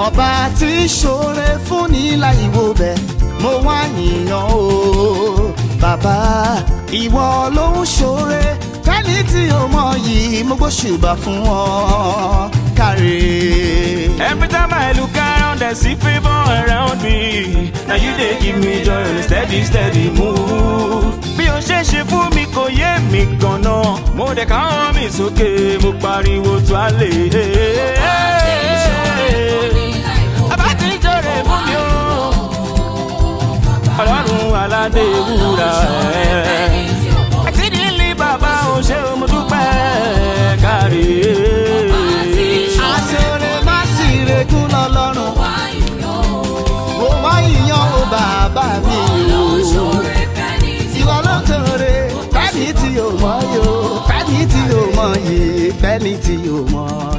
ọba tí ṣoore fún ní láì wo bẹ̀ mo wá yìnyàn o bàbá ìwọ ló ń ṣoore fẹ́ni tí o mọ̀ yìí mo gbóṣùbà fún ọ káre. Every time I look around I see favour around me. Now you dey give me joy on a steady steady move. Bí o ṣe ṣe fún mi kò yé mi gan-an. Mo dẹ̀ káwọn mi sókè mo pariwo tó a lè. Bàbá tí ń jọrè fún mi o. Ọlọ́run aládé wúrà ẹ̀. Àti nílé bàbá o ṣé o mo dúpẹ́ káre. Aṣọre má sì regún lọ́lọ́run. Mo wá yìnyàn o bàbá mi o. Ìwọ ló ń ṣoore fẹ́ni tí o mọ̀ yìí o. Fẹ́ni tí o mọ̀ yìí. Fẹ́ni tí o mọ̀.